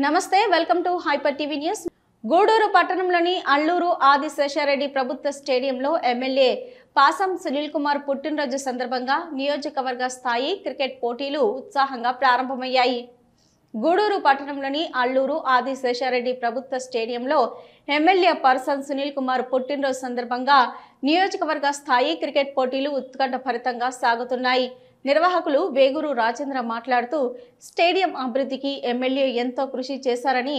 నమస్తే welcome to hyper TV news. Gudur పట్టణంలోని అల్లూరు ఆదిశేషారెడ్డి ప్రభుత్వ స్టేడియంలో ఎమ్మెల్యే పాసం సునీల్ కుమార్ పుట్టినరోజు సందర్భంగా నియోజకవర్గ స్థాయి క్రికెట్ పోటీలు ఉత్సాహంగా ప్రారంభమయ్యాయి. గూడూరు పట్టణంలోని అల్లూరు ఆదిశేషారెడ్డి ప్రభుత్వ స్టేడియంలో ఎమ్మెల్యే పర్సన్ సునీల్ కుమార్ పుట్టినరోజు సందర్భంగా నియోజకవర్గ స్థాయి క్రికెట్ పోటీలు ఉత్కంఠభరితంగా సాగుతున్నాయి. నిర్వాహకులు వేగూరు రాజేంద్ర మాట్లాడుతూ స్టేడియం అభివృద్ధికి ఎమ్మెల్యే ఎంతో కృషి చేశారని,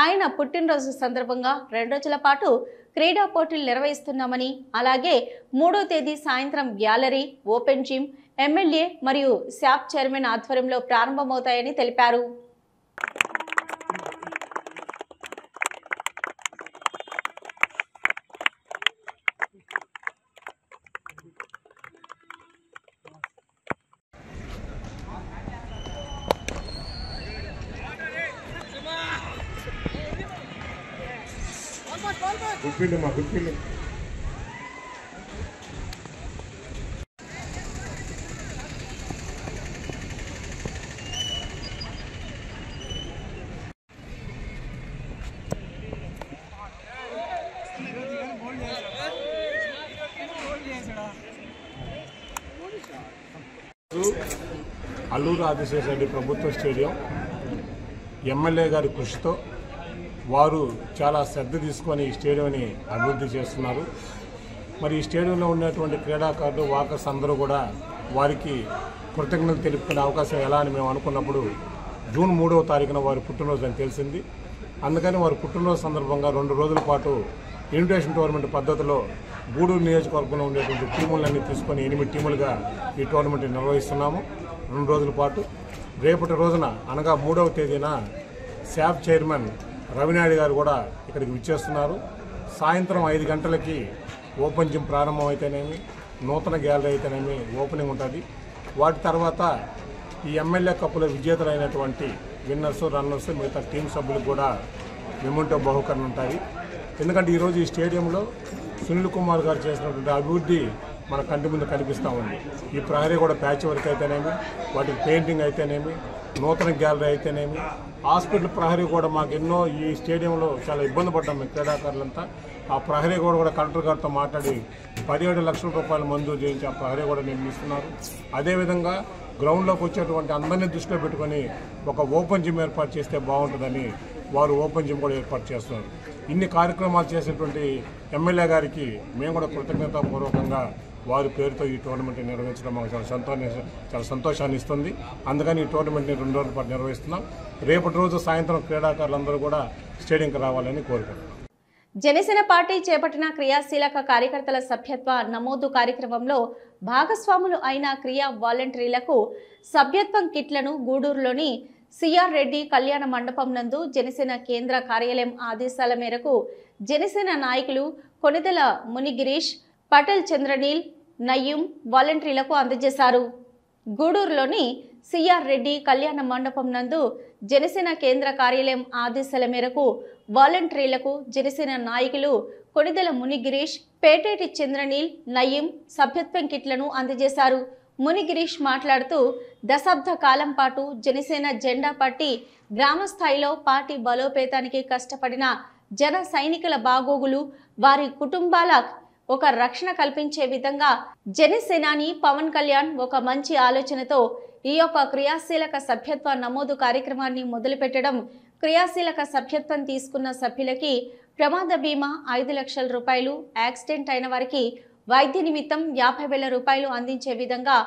ఆయన పుట్టినరోజు సందర్భంగా 2 రోజుల పాటు క్రీడా పోటీలు నిర్వహిస్తున్నామని, అలాగే 3వ తేదీ సాయంత్రం గ్యాలరీ, ఓపెన్ జిమ్ ఎమ్మెల్యే మరియు శాప్ చైర్మన్ ఆధ్వర్యంలో ప్రారంభమవుతాయని తెలిపారు. అల్లూరు ఆదిశేషారెడ్డి ప్రభుత్వ స్టేడియం ఎమ్మెల్యే గారి కృషితో వారు చాలా శ్రద్ధ తీసుకొని ఈ స్టేడియంని అభివృద్ధి చేస్తున్నారు. మరి ఈ స్టేడియంలో ఉన్నటువంటి క్రీడాకారులు, వాకర్స్ అందరూ కూడా వారికి కృతజ్ఞతలు తెలుపుకునే అవకాశం ఎలా అని మేము అనుకున్నప్పుడు జూన్ 3వ తారీఖున వారి పుట్టినరోజు అని తెలిసింది. అందుకని వారి పుట్టినరోజు సందర్భంగా 2 రోజుల పాటు ఇన్విటేషన్ టోర్నమెంట్ పద్ధతిలో గూడూరు నియోజకవర్గంలో ఉండేటువంటి టీములన్నీ తీసుకొని 8 టీములుగా ఈ టోర్నమెంట్ నిర్వహిస్తున్నాము. 2 రోజుల పాటు రేపటి రోజున అనగా 3వ తేదీన శాప్ చైర్మన్ రవినాయుడు గారు కూడా ఇక్కడికి విచ్చేస్తున్నారు. సాయంత్రం 5 గంటలకి ఓపెన్ జిమ్ ప్రారంభం అయితేనేమి, నూతన గ్యాలరీ అయితేనేమి ఓపెనింగ్ ఉంటుంది. వాటి తర్వాత ఈ ఎమ్మెల్యే కప్పుల విజేతలైనటువంటి విన్నర్స్, రన్నర్స్, మిగతా టీం సభ్యులకు కూడా మెమెంటో బహుకరణ ఉంటాయి. ఎందుకంటే ఈరోజు ఈ స్టేడియంలో సునీల్ కుమార్ గారు చేసినటువంటి అభివృద్ధి మన కంటి ముందు కనిపిస్తూ ఉంది. ఈ ప్రహరీ కూడా ప్యాచ్ వర్క్ అయితేనేమి, వాటికి పెయింటింగ్ అయితేనేమి, నూతన గ్యాలరీ అయితేనేమి, హాస్పిటల్ ప్రహరీ కూడా మాకు ఎన్నో ఈ స్టేడియంలో చాలా ఇబ్బంది పడ్డాం మేము క్రీడాకారులంతా. ఆ ప్రహరీ కూడా కలెక్టర్ గారితో మాట్లాడి 17 లక్షల రూపాయలు మంజూరు చేయించి ఆ ప్రహరీ కూడా నిర్మిస్తున్నారు. అదేవిధంగా గ్రౌండ్లోకి వచ్చేటువంటి అందరినీ దృష్టిలో పెట్టుకొని ఒక ఓపెన్ జిమ్ ఏర్పాటు చేస్తే బాగుంటుందని వారు ఓపెన్ జిమ్ కూడా ఏర్పాటు చేస్తున్నారు. ఇన్ని కార్యక్రమాలు చేసేటువంటి ఎమ్మెల్యే గారికి మేము కూడా కృతజ్ఞతాపూర్వకంగా వారి పేరుతో ఈ టోర్నమెంట్ నిర్వహించడం మాకు చాలా సంతోషాన్ని ఇస్తుంది. అందుకని ఈ టోర్నమెంట్ని 2 రోజుల పాటు నిర్వహిస్తున్నాం. రేపటి రోజు సాయంత్రం క్రీడాకారులందరూ కూడా స్టేడియంకి రావాలని కోరుకుంటున్నాం. జనసేన పార్టీ చేపట్టిన క్రియాశీలక కార్యకర్తల సభ్యత్వ నమోదు కార్యక్రమంలో భాగస్వాములు అయిన క్రియా వాలంటీర్లకు సభ్యత్వం కిట్లను గూడూరులోని సిఆర్ రెడ్డి కళ్యాణ మండపం నందు జనసేన కేంద్ర కార్యాలయం ఆదేశాల మేరకు జనసేన నాయకులు కొనిదెల మునిగిరీష్, పటేల్ చంద్రనీల్, నయ్యం వాలంటీర్లకు అందజేశారు. గూడూరులోని సిఆర్ రెడ్డి కళ్యాణ మండపం నందు జనసేన కేంద్ర కార్యాలయం ఆదేశాల మేరకు వాలంటీర్లకు జనసేన నాయకులు కొనిదెల మునిగిరీష్, పేటేటి చంద్రనీల్, నయ్యం సభ్యత్వం కిట్లను అందజేశారు. మునిగిరీష్ మాట్లాడుతూ దశాబ్ద కాలం పాటు జనసేన జెండా పట్టి గ్రామ స్థాయిలో పార్టీ బలోపేతానికి కష్టపడిన జన సైనికుల బాగోగులు, వారి కుటుంబాల ఒక రక్షణ కల్పించే విధంగా జనసేనాని పవన్ కళ్యాణ్ ఒక మంచి ఆలోచనతో ఈ యొక్క క్రియాశీలక సభ్యత్వ నమోదు కార్యక్రమాన్ని మొదలుపెట్టడం, క్రియాశీలక సభ్యత్వం తీసుకున్న సభ్యులకి ప్రమాద బీమా 5 లక్షల రూపాయలు, యాక్సిడెంట్ అయిన వారికి వైద్య నిమిత్తం 50,000 రూపాయలు అందించే విధంగా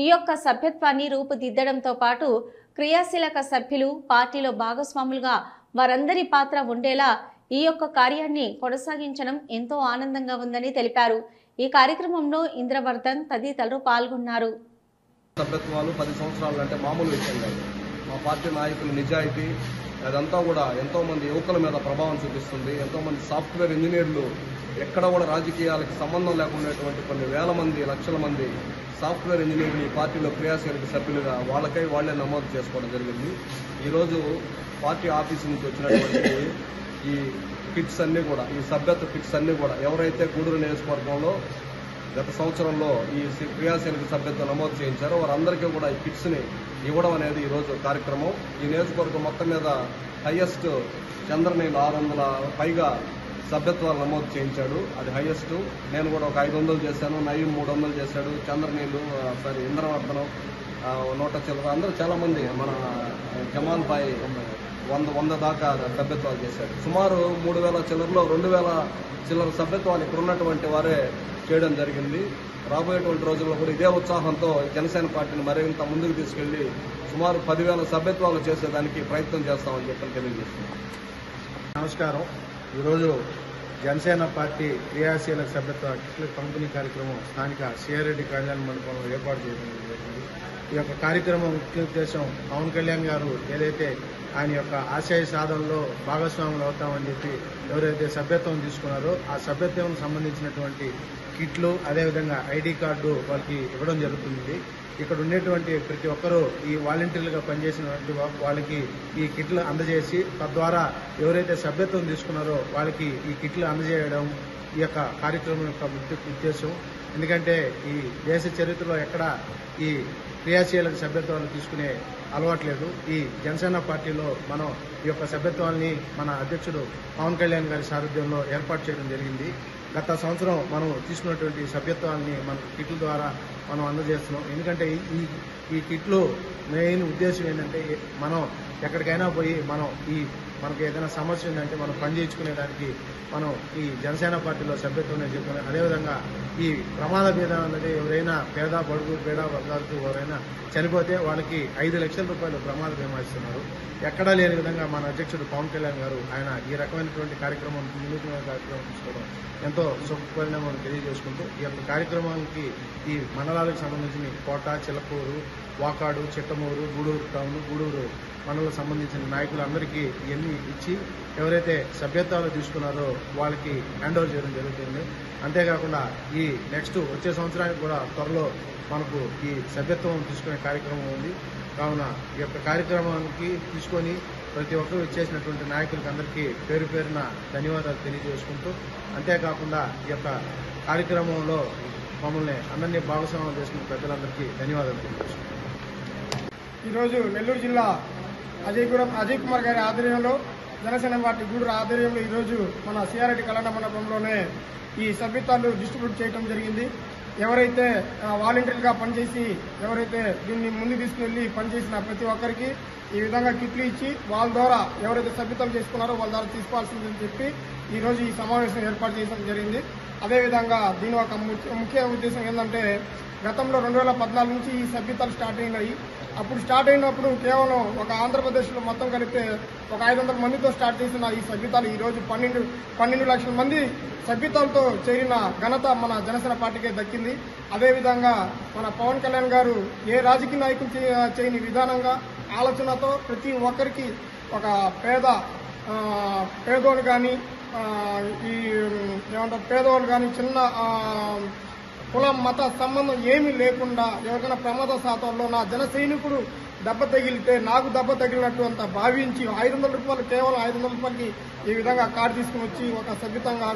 ఈ యొక్క సభ్యత్వాన్ని రూపుదిద్దడంతో పాటు క్రియాశీలక సభ్యులు పార్టీలో భాగస్వాములుగా వారందరి పాత్ర ఉండేలా ఈ యొక్క కార్యాన్ని కొనసాగించడం ఎంతో ఆనందంగా ఉందని తెలిపారు. ఈ కార్యక్రమంలో ఇంద్రవర్ధన్ తదితరులు పాల్గొన్నారు. సభ్యత్వాలు 10 సంవత్సరాలు అంటే మామూలు విషయం కాదు. మా పార్టీ నాయకుల నిజాయితీ అదంతా కూడా ఎంతోమంది యువకుల మీద ప్రభావం చూపిస్తుంది. ఎంతోమంది సాఫ్ట్వేర్ ఇంజనీర్లు ఎక్కడ కూడా రాజకీయాలకు సంబంధం లేకున్నటువంటి కొన్ని వేల మంది, లక్షల మంది సాఫ్ట్వేర్ ఇంజనీర్లు ఈ పార్టీలో క్రియాశీలక సభ్యులుగా వాళ్ళకై వాళ్లే నమోదు చేసుకోవడం జరిగింది. ఈరోజు పార్టీ ఆఫీసు నుంచి వచ్చినటువంటి ఈ కిట్స్ అన్నీ కూడా, ఈ సభ్యత్వ కిట్స్ అన్నీ కూడా ఎవరైతే గూడూరు నియోజకవర్గంలో గత సంవత్సరంలో ఈ క్రియాశీలక సభ్యత్వం నమోదు చేయించారో వారందరికీ కూడా ఈ కిట్స్ని ఇవ్వడం అనేది ఈరోజు కార్యక్రమం. ఈ నియోజకవర్గం మొత్తం మీద హైయెస్ట్ చంద్రనీళ్ళు 600 పైగా సభ్యత్వాలు నమోదు చేయించాడు. అది హైయెస్ట్. నేను కూడా ఒక 500 చేశాను, నయీం 300 చేశాడు, చంద్రనీళ్ళు ఇంద్రవర్ధనం 100 చిల్లర, అందరూ చాలామంది, మన జమాల్ భాయ్ 100 దాకా సభ్యత్వాలు చేశాడు. సుమారు 3000 చిల్లరలో 2000 చిల్లర సభ్యత్వాలు ఇక్కడ ఉన్నటువంటి వారే చేయడం జరిగింది. రాబోయేటువంటి రోజుల్లో కూడా ఇదే ఉత్సాహంతో జనసేన పార్టీని మరింత ముందుకు తీసుకెళ్లి సుమారు 10,000 సభ్యత్వాలు చేసేదానికి ప్రయత్నం చేస్తామని చెప్పి తెలియజేస్తున్నాం. నమస్కారం. ఈరోజు జనసేన పార్టీ క్రియాశీలక సభ్యత్వ కిట్ల పంపిణీ కార్యక్రమం స్థానిక సిఆర్రెడ్డి కళ్యాణ మండపంలో ఏర్పాటు చేయడం జరిగింది. ఈ యొక్క కార్యక్రమం ముఖ్య ఉద్దేశం పవన్ కళ్యాణ్ గారు ఏదైతే ఆయన యొక్క ఆశయ సాధనలో భాగస్వాములు అవుతామని చెప్పి ఎవరైతే సభ్యత్వం తీసుకున్నారో ఆ సభ్యత్వం సంబంధించినటువంటి కిట్లు, అదేవిధంగా ఐడి కార్డు వాళ్ళకి ఇవ్వడం జరుగుతుంది. ఇక్కడ ఉండేటువంటి ప్రతి ఒక్కరూ ఈ వాలంటీర్లుగా పనిచేసినటువంటి వాళ్ళకి ఈ కిట్లు అందజేసి తద్వారా ఎవరైతే సభ్యత్వం తీసుకున్నారో వాళ్ళకి ఈ కిట్లు అందజేయడం ఈ యొక్క కార్యక్రమం యొక్క ముఖ్య ఉద్దేశం. ఎందుకంటే ఈ దేశ చరిత్రలో ఎక్కడ ఈ క్రియాశీలక సభ్యత్వాలు తీసుకునే అలవాట్లేదు. ఈ జనసేన పార్టీలో మనం ఈ యొక్క సభ్యత్వాన్ని మన అధ్యక్షుడు పవన్ కళ్యాణ్ గారి సారథ్యంలో ఏర్పాటు చేయడం జరిగింది. గత సంవత్సరం మనం తీసుకున్నటువంటి సభ్యత్వాన్ని మన కిట్ల ద్వారా మనం అందజేస్తున్నాం. ఎందుకంటే ఈ కిట్లు మెయిన్ ఉద్దేశం ఏంటంటే మనం ఎక్కడికైనా పోయి మనకి ఏదైనా సమస్య ఉందంటే మనం పని చేయించుకునేదానికి మనం ఈ జనసేన పార్టీలో సభ్యత్వం చెప్పుకునే. అదేవిధంగా ఈ ప్రమాద బీమా అనేది ఎవరైనా పేద బడుగు పేద వర్గాలకు ఎవరైనా చనిపోతే వాళ్ళకి 5 లక్షల రూపాయలు ప్రమాద బీమా ఇస్తున్నారు. ఎక్కడా లేని విధంగా మన అధ్యక్షుడు పవన్ కళ్యాణ్ గారు ఆయన ఈ రకమైనటువంటి కార్యక్రమం వినూత్నమైన కార్యక్రమం తీసుకోవడం ఎంతో శుభపరిణామం తెలియజేసుకుంటూ ఈ యొక్క కార్యక్రమానికి ఈ మండలాలకు సంబంధించిన కోట, చిలకూరు, వాకాడు, చిట్టమూరు, గూడూరు టౌన్, గూడూరు మండలకు సంబంధించిన నాయకులందరికీ ఇవన్నీ ఇచ్చి ఎవరైతే సభ్యత్వాలు తీసుకున్నారో వాళ్ళకి హ్యాండ్ ఓవర్ చేయడం జరుగుతుంది. అంతేకాకుండా ఈ నెక్స్ట్ వచ్చే సంవత్సరానికి కూడా త్వరలో మనకు ఈ సభ్యత్వం తీసుకునే కార్యక్రమం ఉంది. కావున ఈ యొక్క కార్యక్రమానికి తీసుకొని ప్రతి ఒక్కరూ ఇచ్చేసినటువంటి నాయకులకి అందరికీ పేరు పేరున ధన్యవాదాలు తెలియజేసుకుంటూ, అంతేకాకుండా ఈ యొక్క కార్యక్రమంలో మమ్మల్ని అందరినీ భాగస్వామ్యం చేసుకున్న ప్రజలందరికీ ధన్యవాదాలు తెలియజేసుకుంటాం. ఈరోజు నెల్లూరు జిల్లా అజయ్ కుమార్ గారి ఆధ్వర్యంలో జనసేన పార్టీ గూడూరు ఆధ్వర్యంలో ఈరోజు మన సిఆర్రెడ్డి కళ్యాణ మండపంలోనే ఈ సభ్యత్వాలు డిస్ట్రిబ్యూట్ చేయడం జరిగింది. ఎవరైతే వాలంటీర్లుగా పనిచేసి ఎవరైతే దీన్ని ముందు తీసుకువెళ్లి పనిచేసిన ప్రతి ఒక్కరికి ఈ విధంగా కిట్లు ఇచ్చి వాళ్ళ ద్వారా ఎవరైతే సభ్యత్వాలు చేసుకున్నారో వాళ్ళ ద్వారా తీసుకోవాల్సిందని చెప్పి ఈరోజు ఈ సమావేశం ఏర్పాటు చేయడం జరిగింది. అదేవిధంగా దీని ఒక ముఖ్య ఉద్దేశం ఏంటంటే గతంలో 2014 నుంచి ఈ సభ్యత్వాలు స్టార్ట్ అయినాయి. అప్పుడు స్టార్ట్ అయినప్పుడు కేవలం ఒక ఆంధ్రప్రదేశ్లో మొత్తం కలిపితే ఒక 500 మందితో స్టార్ట్ చేసిన ఈ సభ్యత్వాలు ఈరోజు 12 లక్షల మంది సభ్యత్వాలతో చేరిన ఘనత మన జనసేన పార్టీకే దక్కింది. అదేవిధంగా మన పవన్ కళ్యాణ్ గారు ఏ రాజకీయ నాయకులు చేయని విధానంగా ఆలోచనతో ప్రతి ఒక్కరికి ఒక పేదోళ్ళు కానీ పేదవాళ్ళు కానీ చిన్న కులం మత సంబంధం ఏమీ లేకుండా ఎవరికైనా ప్రమాద శాతంలో నా జన సైనికుడు దెబ్బ తగిలితే నాకు దెబ్బ తగిలినట్టు అంత భావించి 500 రూపాయలు కేవలం 500 రూపాయలకి ఈ విధంగా కార్డు తీసుకుని వచ్చి ఒక సభ్యతంగా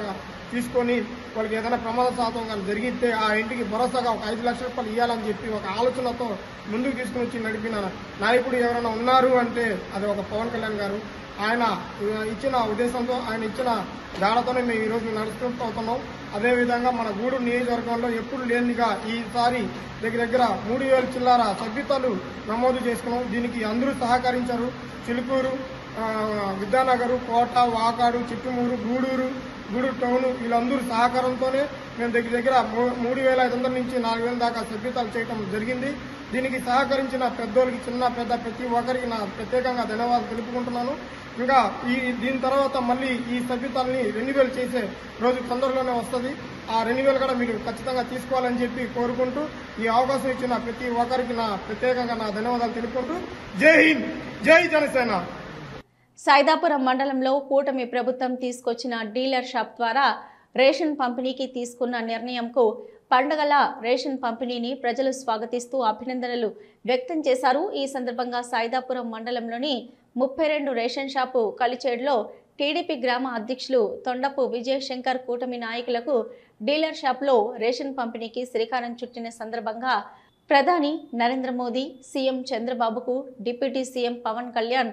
తీసుకొని వాళ్ళకి ఏదైనా ప్రమాద శాతం కానీ జరిగితే ఆ ఇంటికి భరోసాగా ఒక 5 లక్షల రూపాయలు ఇవ్వాలని చెప్పి ఒక ఆలోచనతో ముందుకు తీసుకుని వచ్చి నడిపిన నాయకుడు ఎవరైనా ఉన్నారు అంటే అది ఒక పవన్ కళ్యాణ్ గారు. ఆయన ఇచ్చిన ఉద్దేశంతో ఆయన ఇచ్చిన దాడతోనే మేము ఈరోజు నడుచుకుంటూ అవుతున్నాం. అదేవిధంగా మన గూడూరు నియోజకవర్గంలో ఎప్పుడు లేనిగా ఈసారి దగ్గర 3000 చిల్లర సభ్యత్వాలు నమోదు చేసుకున్నాం. దీనికి అందరూ సహకరించారు. చిలుకూరు, విద్యానగర్, కోట, వాకాడు, చిట్టుమూరు, గూడూరు టౌన్ వీళ్ళందరూ సహకారంతోనే మేము దగ్గర 3500 నుంచి 4000 దాకా సభ్యత్వాలు చేయడం జరిగింది. దీనికి సహకరించిన పెద్దోళ్ళకి చిన్న పెద్ద ప్రతి ఒక్కరికి నా ప్రత్యేకంగా ధన్యవాదాలు తెలుపుకుంటున్నాను. ఇంకా దీని తర్వాత మళ్ళీ ఈ సభ్యత్వాలని రెన్యువల్ చేసే రోజు తొందరలోనే వస్తుంది. ఆ రెన్యువల్ కూడా మీరు ఖచ్చితంగా తీసుకోవాలని చెప్పి కోరుకుంటూ ఈ అవకాశం ఇచ్చిన ప్రతి ఒక్కరికి నా ప్రత్యేకంగా నా ధన్యవాదాలు తెలుపుకుంటూ జై హింద్, జై జనసేన. సైదాపురం మండలంలో కూటమి ప్రభుత్వం తీసుకొచ్చిన డీలర్ షాప్ ద్వారా రేషన్ పంపిణీకి తీసుకున్న నిర్ణయంకు పండగల రేషన్ పంపిణీని ప్రజలు స్వాగతిస్తూ అభినందనలు వ్యక్తం చేశారు. ఈ సందర్భంగా సైదాపురం మండలంలోని 32 రేషన్ షాపు కలిచేడులో టీడీపీ గ్రామ అధ్యక్షులు తొండపు విజయశంకర్ కూటమి నాయకులకు డీలర్ షాప్లో రేషన్ పంపిణీకి శ్రీకారం చుట్టిన సందర్భంగా ప్రధాని నరేంద్ర మోదీ, సీఎం చంద్రబాబుకు డిప్యూటీ సీఎం పవన్ కళ్యాణ్,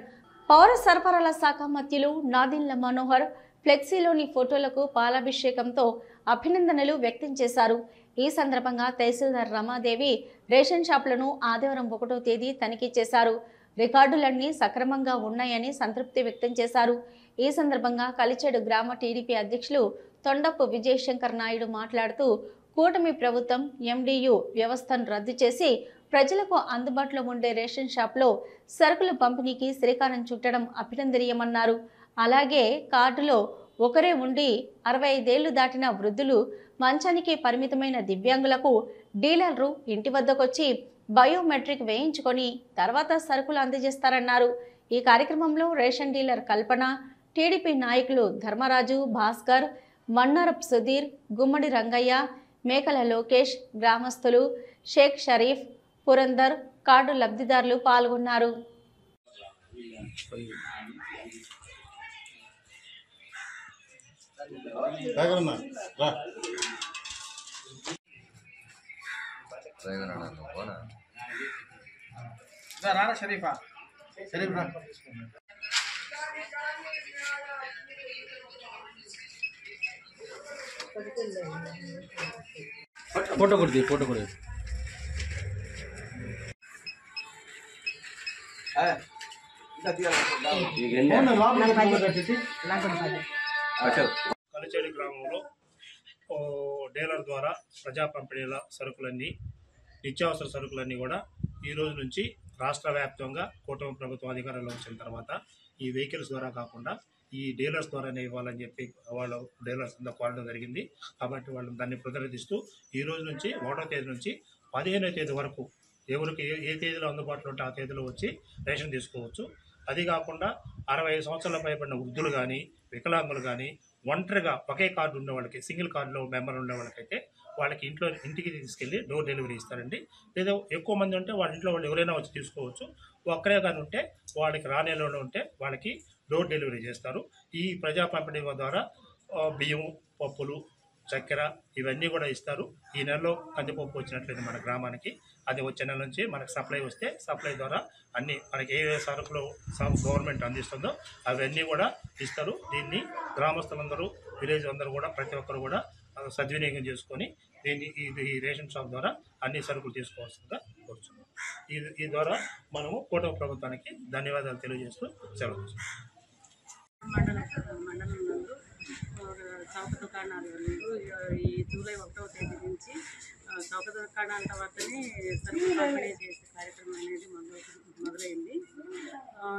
పౌర సరఫరాల శాఖ మంత్రులు నాదెండ్ల మనోహర్ ఫ్లెక్సీలోని ఫోటోలకు పాలాభిషేకంతో అభినందనలు వ్యక్తం చేశారు. ఈ సందర్భంగా తహసీల్దార్ రమాదేవి రేషన్ షాపులను ఆదివారం 1వ తేదీ తనిఖీ చేశారు. రికార్డులన్నీ సక్రమంగా ఉన్నాయని సంతృప్తి వ్యక్తం చేశారు. ఈ సందర్భంగా కలిచెడు గ్రామ టీడీపీ అధ్యక్షులు తొండపు విజయశంకర్ నాయుడు మాట్లాడుతూ కూటమి ప్రభుత్వం ఎండియు వ్యవస్థను రద్దు చేసి ప్రజలకు అందుబాటులో ఉండే రేషన్ షాప్లో సరుకుల పంపిణీకి శ్రీకారం చుట్టడం అభినందనీయమన్నారు. అలాగే కార్డులో ఒకరే ఉండి 65 ఏళ్లు దాటిన వృద్ధులు, మంచానికి పరిమితమైన దివ్యాంగులకు డీలర్లు ఇంటి వద్దకొచ్చి బయోమెట్రిక్ వేయించుకొని తర్వాత సరుకులు అందజేస్తారన్నారు. ఈ కార్యక్రమంలో రేషన్ డీలర్ కల్పన, టీడీపీ నాయకులు ధర్మరాజు, భాస్కర్, మన్నారప్ సుధీర్, గుమ్మడి రంగయ్య, మేకల లోకేష్, గ్రామస్తులు, షేక్ షరీఫ్, పురందర్, కార్డు లబ్ధిదారులు పాల్గొన్నారు. फोटो कर दिए फोटो कर కలిచేడు గ్రామంలో డీలర్ ద్వారా ప్రజా పంపిణీల సరుకులన్నీ, నిత్యావసర సరుకులన్నీ కూడా ఈ రోజు నుంచి రాష్ట్ర వ్యాప్తంగా కూటమి ప్రభుత్వం అధికారంలో వచ్చిన తర్వాత ఈ వెహికల్స్ ద్వారా కాకుండా ఈ డీలర్స్ ద్వారానే ఇవ్వాలని చెప్పి వాళ్ళు డీలర్స్ అంతా కోరడం జరిగింది. కాబట్టి వాళ్ళు దాన్ని ప్రతిపాదిస్తూ ఈ రోజు నుంచి 1వ తేదీ నుంచి 15వ తేదీ వరకు ఎవరికి ఏ తేదీలో అందుబాటులో ఉంటే ఆ తేదీలో వచ్చి రేషన్ తీసుకోవచ్చు. అది కాకుండా 65 సంవత్సరాల పైబడిన వృద్ధులు కానీ, వికలాంగులు కానీ, ఒంటరిగా ఒకే కార్డు ఉండే వాళ్ళకి, సింగిల్ కార్డులో మెంబర్ ఉండే వాళ్ళకైతే వాళ్ళకి ఇంటికి తీసుకెళ్ళి డోర్ డెలివరీ ఇస్తారండి. లేదా ఎక్కువ మంది ఉంటే వాళ్ళ ఇంట్లో వాళ్ళు ఎవరైనా వచ్చి తీసుకోవచ్చు. ఒక్కరే కానీ ఉంటే వాళ్ళకి రానేలోనే ఉంటే వాళ్ళకి డోర్ డెలివరీ చేస్తారు. ఈ ప్రజా పంపిణీ ద్వారా బియ్యం, పప్పులు, చక్కెర ఇవన్నీ కూడా ఇస్తారు. ఈ నెలలో కందిపప్పు వచ్చినట్లయితే మన గ్రామానికి అది వచ్చే నెల నుంచి మనకు సప్లై వస్తే సప్లై ద్వారా అన్నీ మనకి ఏ సరుకులు గవర్నమెంట్ అందిస్తుందో అవన్నీ కూడా ఇస్తారు. దీన్ని గ్రామస్తులందరూ, విలేజ్ అందరూ కూడా ప్రతి ఒక్కరు కూడా సద్వినియోగం చేసుకొని దీన్ని ఈ రేషన్ షాప్ ద్వారా అన్ని సరుకులు తీసుకోవాల్సిందిగా కోరుతున్నాం. ఈ ద్వారా మనము కూటమి ప్రభుత్వానికి ధన్యవాదాలు తెలియజేస్తూ సెలవు. మండలం నందు చౌక దుకాణాలు ఈ జూలై 1వ తేదీ నుంచి చౌక దుకాణాల వద్దనే సరుకులు పంపిణీ చేసే కార్యక్రమం అనేది మొదలైంది.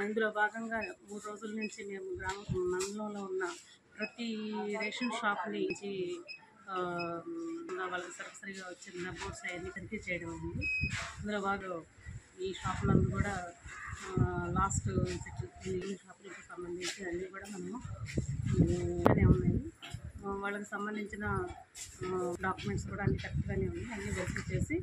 ఇందులో భాగంగా 3 రోజుల నుంచి మేము మండలంలో ఉన్న ప్రతి రేషన్ షాప్ నుంచి వాళ్ళకి సరిగా వచ్చిన బోర్డ్స్ అవన్నీ తనిఖీ చేయడం అయింది. ఇందులో భాగంగా ఈ షాపులందు కూడా లాస్ట్ షాపులకు సంబంధించి అన్నీ కూడా మనము ఉన్నాయి. వాళ్ళకి సంబంధించిన డాక్యుమెంట్స్ కూడా అన్ని కరెక్ట్గానే ఉన్నాయి. అన్నీ వెరిఫై చేసి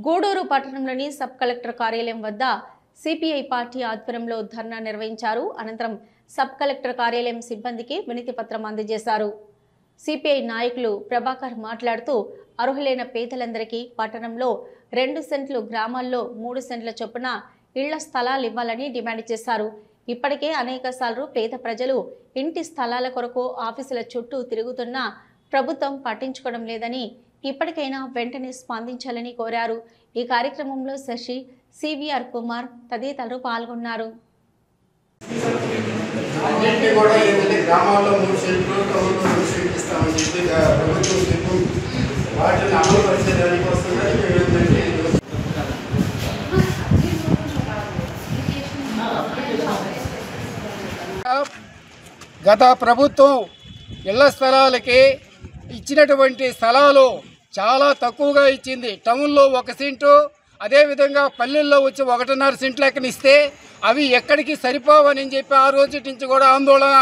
గూడూరు పట్టణంలోని సబ్ కలెక్టర్ కార్యాలయం వద్ద సిపిఐ పార్టీ ఆధ్వర్యంలో ధర్నా నిర్వహించారు. అనంతరం సబ్ కలెక్టర్ కార్యాలయం సిబ్బందికి వినతి పత్రం అందజేశారు. సిపిఐ నాయకులు ప్రభాకర్ మాట్లాడుతూ అర్హులైన పేదలందరికీ పట్టణంలో 2 సెంట్లు, గ్రామాల్లో 3 సెంట్ల చొప్పున ఇళ్ల స్థలాలు ఇవ్వాలని డిమాండ్ చేశారు. ఇప్పటికే అనేకసార్లు పేద ప్రజలు ఇంటి స్థలాల కొరకు ఆఫీసుల చుట్టూ తిరుగుతున్నా ప్రభుత్వం పట్టించుకోవడం లేదని, ఇప్పటికైనా వెంటనే స్పందించాలని కోరారు. ఈ కార్యక్రమంలో శశి, సివిఆర్ కుమార్ తదితరులు పాల్గొన్నారు. గత ప్రభుత్వం ఇళ్ల స్థలాలకి ఇచ్చినటువంటి స్థలాలు చాలా తక్కువగా ఇచ్చింది. టౌన్లో 1 సెంటు, అదేవిధంగా పల్లెల్లో వచ్చి 1.5 సెంట్లు ఎక్కనిస్తే అవి ఎక్కడికి సరిపోవని చెప్పి ఆ రోజు నుంచి కూడా ఆందోళన,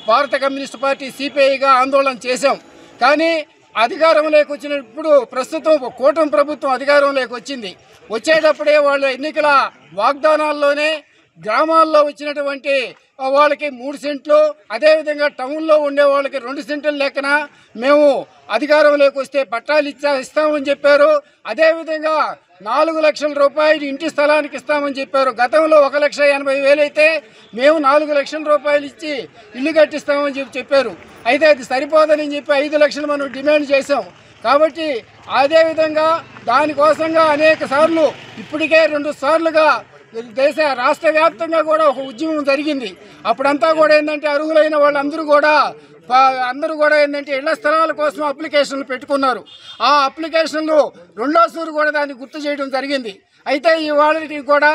భారత కమ్యూనిస్ట్ పార్టీ సిపిఐగా ఆందోళన చేశాం. కానీ అధికారంలోకి వచ్చినప్పుడు ప్రస్తుతం కూటమి ప్రభుత్వం అధికారంలోకి వచ్చింది. వచ్చేటప్పుడే వాళ్ళ ఎన్నికల వాగ్దానాల్లోనే గ్రామాల్లో వచ్చినటువంటి వాళ్ళకి 3 సెంట్లు, అదేవిధంగా టౌన్లో ఉండే వాళ్ళకి 2 సెంట్లు లెక్కన మేము అధికారంలోకి వస్తే పట్టాలు ఇస్తామని చెప్పారు. అదేవిధంగా 4 లక్షల రూపాయలు ఇంటి స్థలానికి ఇస్తామని చెప్పారు. గతంలో 1,80,000 అయితే మేము 4 లక్షల రూపాయలు ఇచ్చి ఇల్లు కట్టిస్తామని చెప్పారు. అయితే అది సరిపోదని చెప్పి 5 లక్షలు మనం డిమాండ్ చేసాం. కాబట్టి అదేవిధంగా దానికోసంగా అనేక సార్లు, ఇప్పటికే 2 సార్లుగా రాష్ట్ర వ్యాప్తంగా కూడా ఒక ఉద్యమం జరిగింది. అప్పుడంతా కూడా ఏంటంటే అర్హులైన వాళ్ళందరూ కూడా ఏంటంటే ఇళ్ల స్థలాల కోసం అప్లికేషన్లు పెట్టుకున్నారు. ఆ అప్లికేషన్లు రెండోసారి కూడా దాన్ని గుర్తు చేయడం జరిగింది. అయితే ఇవాళకి కూడా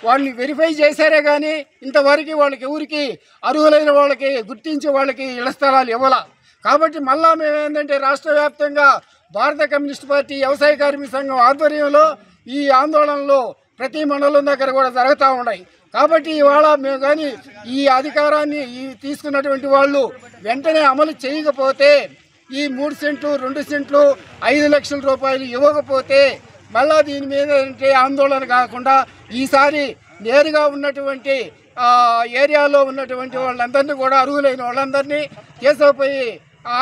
వాళ్ళని వెరిఫై చేశారే కానీ ఇంతవరకు వాళ్ళకి ఎవరికి అర్హులైన వాళ్ళకి గుర్తించి వాళ్ళకి ఇళ్ల స్థలాలు ఇవ్వాల. కాబట్టి మళ్ళా మేము ఏంటంటే రాష్ట్ర వ్యాప్తంగా భారత కమ్యూనిస్ట్ పార్టీ వ్యవసాయ కార్మిక సంఘం ఆధ్వర్యంలో ఈ ఆందోళనలు ప్రతి మండలం దగ్గర కూడా జరుగుతూ ఉన్నాయి. కాబట్టి ఇవాళ మేము కానీ ఈ అధికారాన్ని తీసుకున్నటువంటి వాళ్ళు వెంటనే అమలు చేయకపోతే, ఈ 3 సెంట్లు 2 సెంట్లు 5 లక్షల రూపాయలు ఇవ్వకపోతే మళ్ళా దీని మీద అంటే ఆందోళన కాకుండా ఈసారి నేరుగా ఉన్నటువంటి ఏరియాలో ఉన్నటువంటి వాళ్ళందరినీ కూడా అర్హులైన వాళ్ళందరినీ తీసుకుపోయి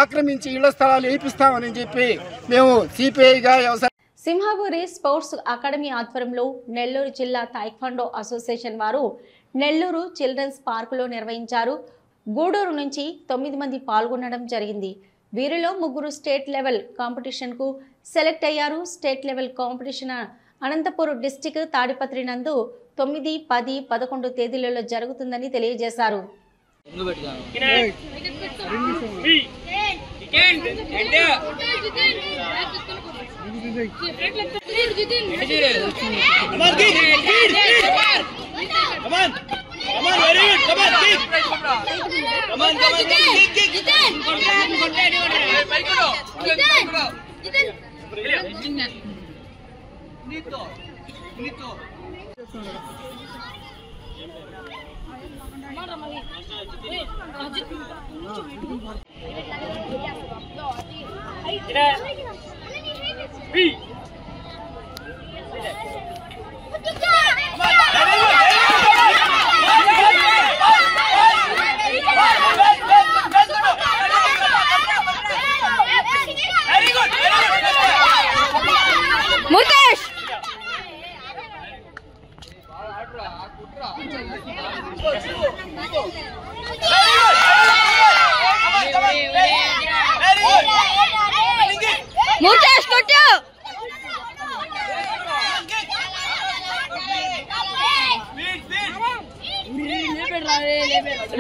ఆక్రమించి ఇళ్ల స్థలాలు వేయిస్తామని చెప్పి మేము సిపిఐగా వ్యవసాయ సింహగిరి స్పోర్ట్స్ అకాడమీ ఆధ్వర్యంలో నెల్లూరు జిల్లా తాయిక్వాండో అసోసియేషన్ వారు నెల్లూరు చిల్డ్రన్స్ పార్కులో నిర్వహించారు. గూడూరు నుంచి 9 మంది పాల్గొనడం జరిగింది. వీరిలో 3 స్టేట్ లెవెల్ కాంపిటీషన్కు సెలెక్ట్ అయ్యారు. State level competition Anantapuram district Tadipatri నందు 9, 10, 11 తేదీలలో జరుగుతుందని తెలియజేశారు.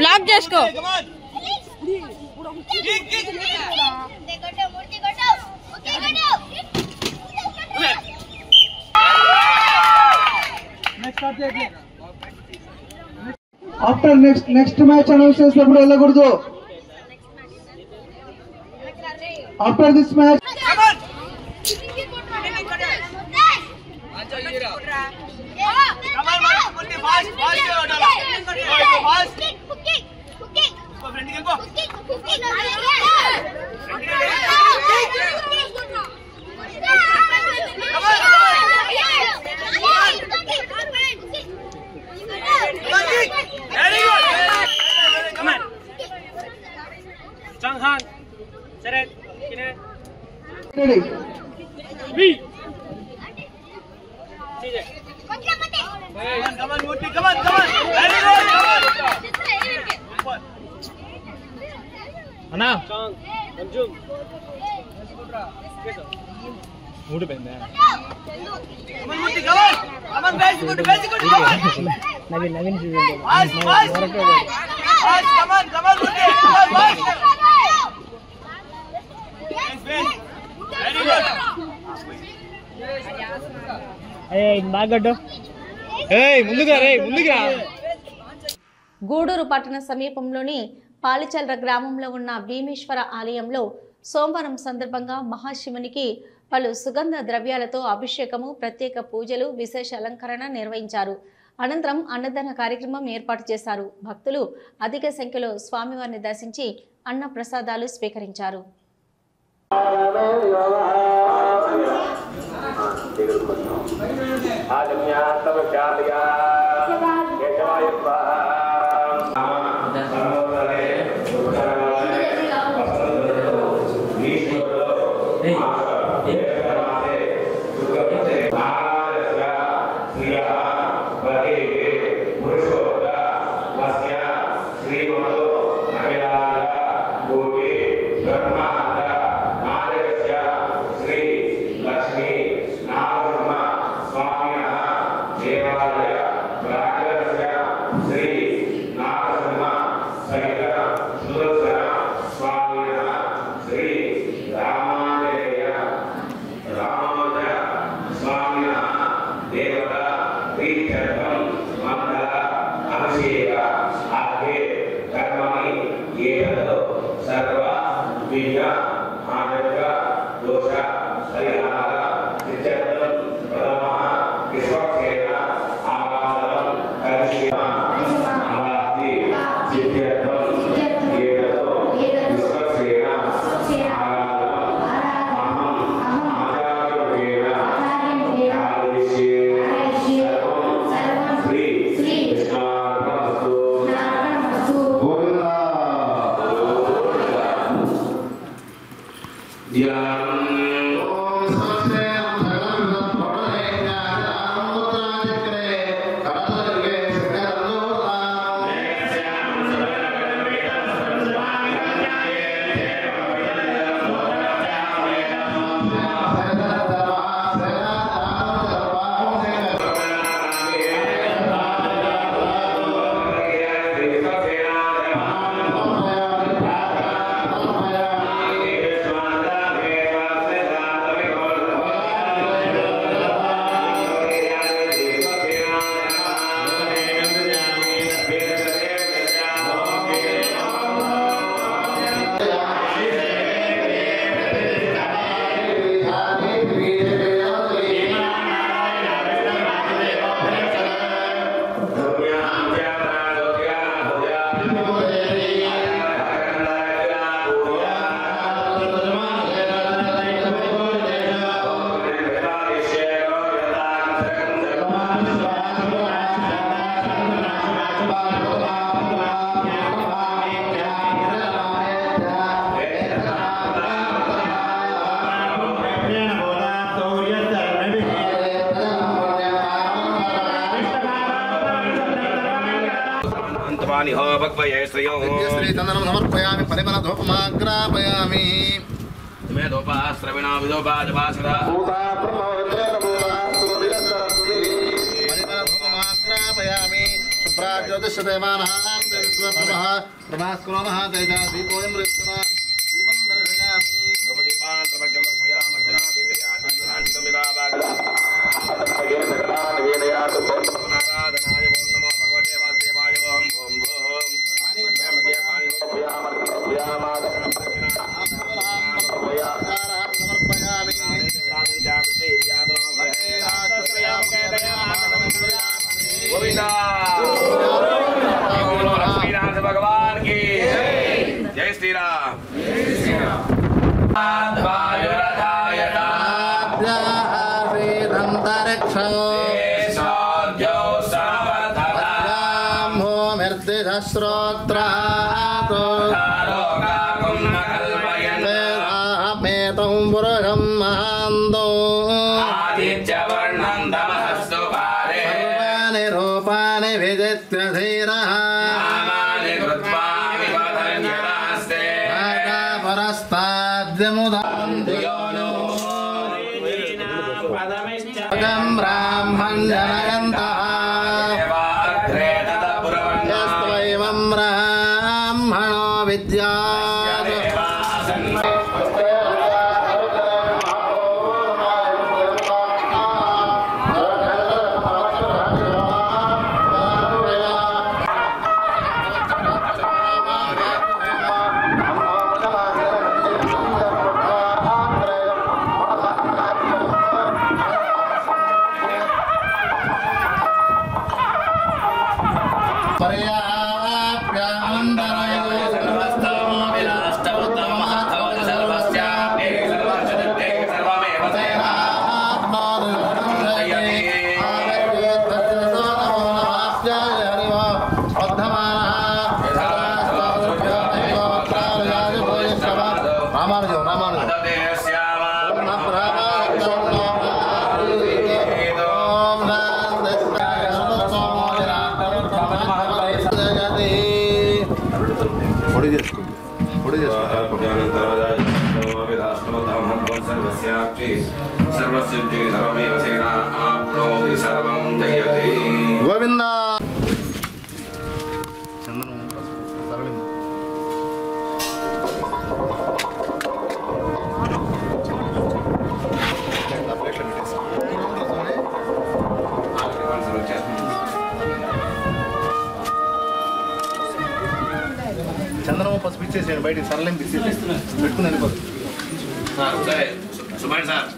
బ్లాక్ చేసుకో. ఆఫ్టర్ నెక్స్ట్ మ్యాచ్ అనౌన్స్ చేసినప్పుడు వెళ్ళకూడదు. ఆఫ్టర్ దిస్ మ్యాచ్ అన్నా మూడు పోయిందా నవీన్ గూడూరు పట్టణ సమీపంలోని పాలిచల్ర గ్రామంలో ఉన్న భీమేశ్వర ఆలయంలో సోమవారం సందర్భంగా మహాశివునికి పలు సుగంధ ద్రవ్యాలతో అభిషేకము, ప్రత్యేక పూజలు, విశేష అలంకరణ నిర్వహించారు. అనంతరం అన్నదాన కార్యక్రమం ఏర్పాటు చేశారు. భక్తులు అధిక సంఖ్యలో స్వామివారిని దర్శించి అన్న ప్రసాదాలు స్వీకరించారు. समर्पयामि परिमलधूपमाग्रापयामि मे धूपाश्रविणो विधूपाजपासदा परिमलधूपमाग्रापयामि शुभ्राज्योतिषदेवानः प्रभास्कुलमः तेजा दीपोऽयं रिक्तवान् दीपं दर्शयामि नवदीपान् समग्रं समयामर्चना केन्द्रियात् समिदाभागः नारायणाय ओं नमो भगवते वासुदेवाय ओं ओं ओं भगवान की जय श्री राम। रूपाणि विजित्य धीरः ब्राह्मण जनयन्तः यस्त्वैवं ब्राह्मणो विद्यात् सर्वसिद्धि सर्वमेव सेना आप्नोति सर्वं जयते గోవింద చందనమ్మ పసుపు ఇచ్చేసేయండి బయటికి సరళం పెట్టుకుని వెళ్ళిపోతుంది సరే సుమారు సార్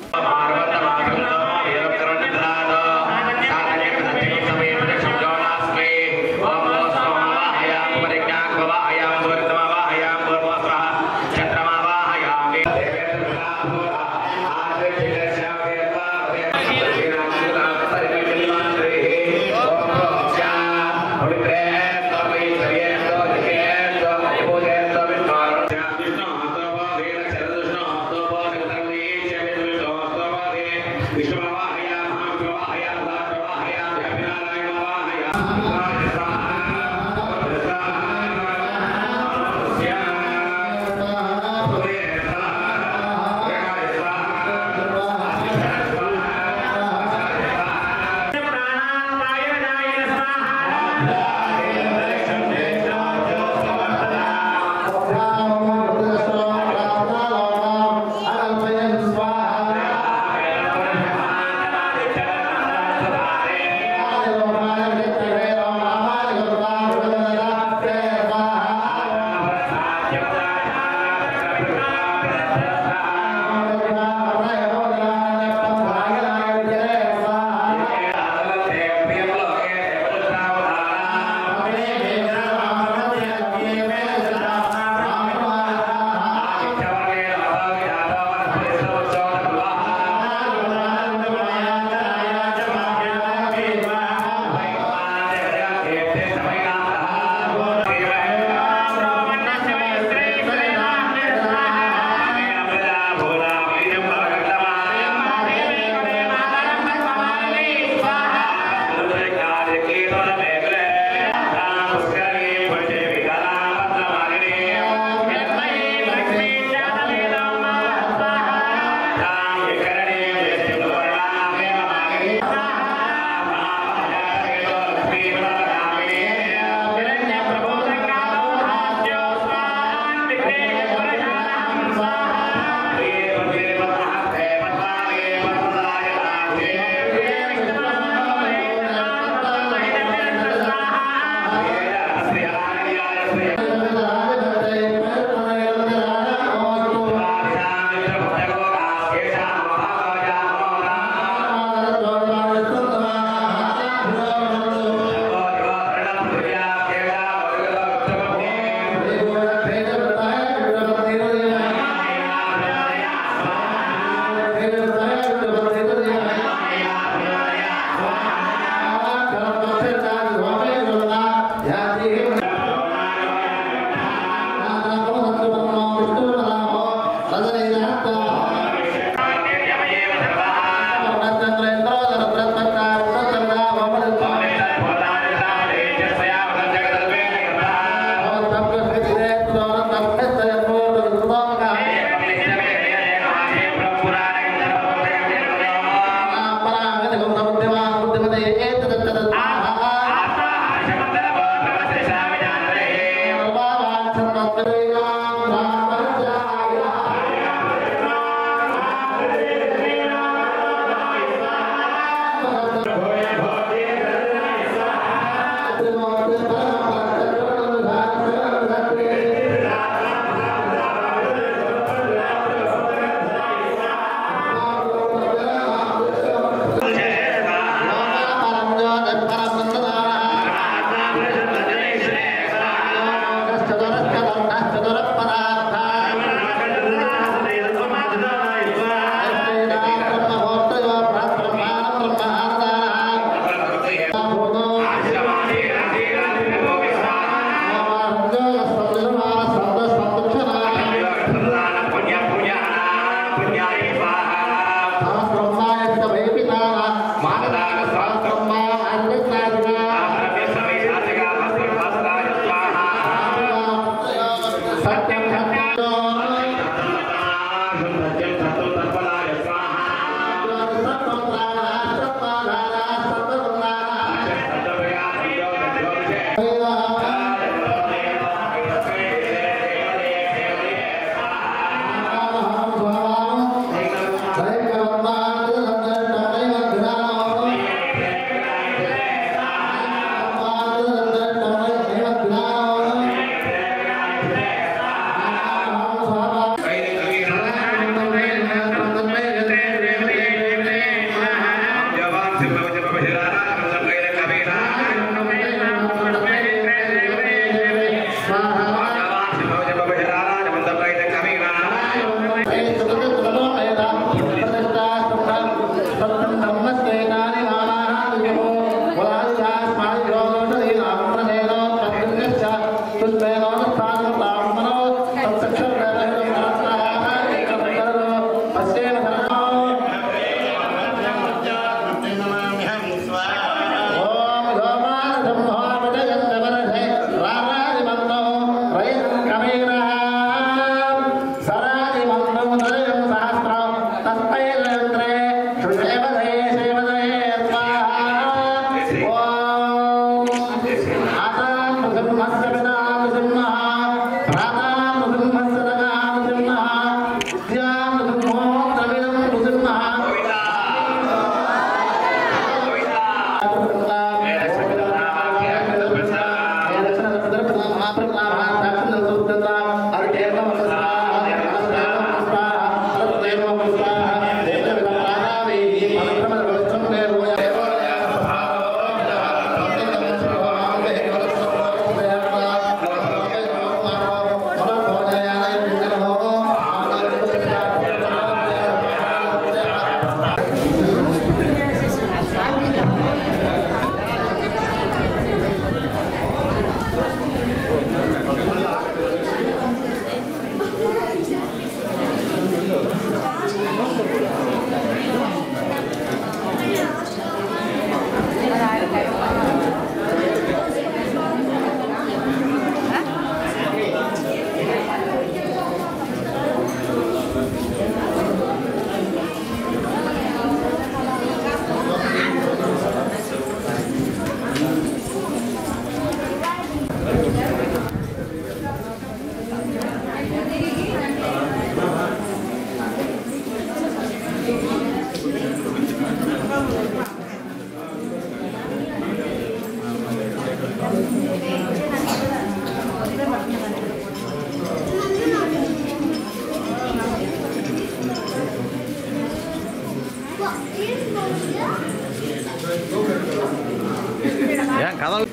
కథలు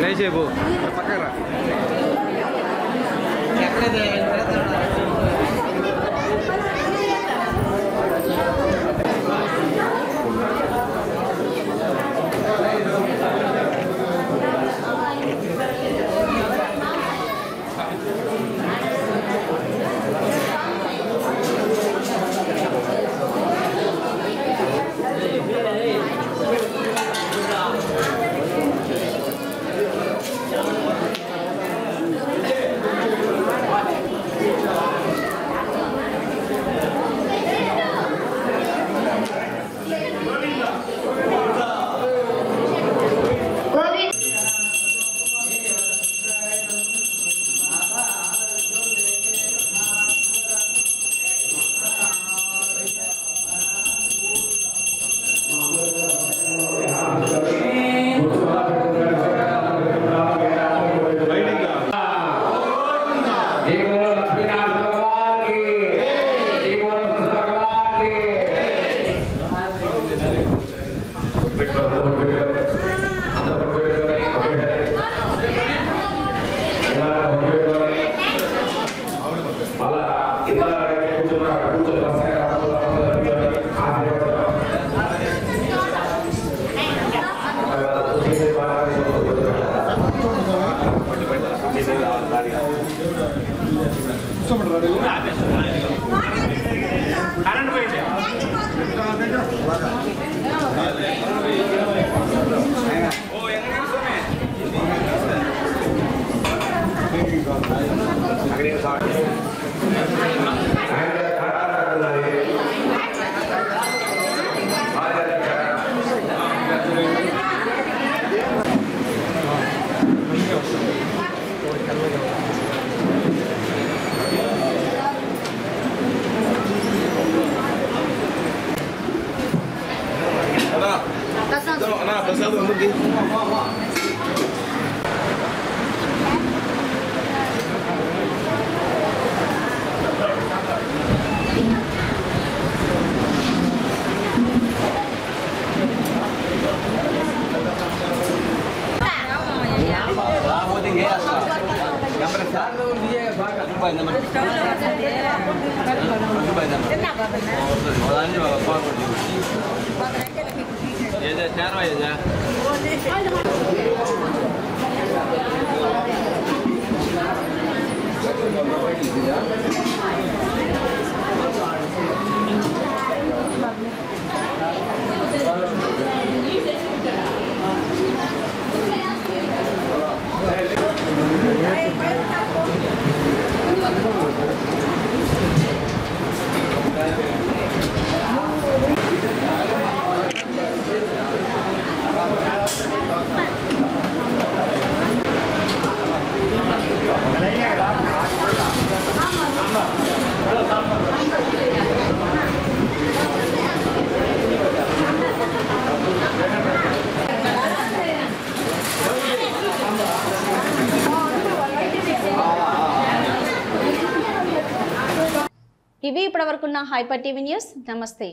లేచేపు పక్కన ఇవి ఇప్పటివరకున్న హైపర్ టీవీ న్యూస్. నమస్తే.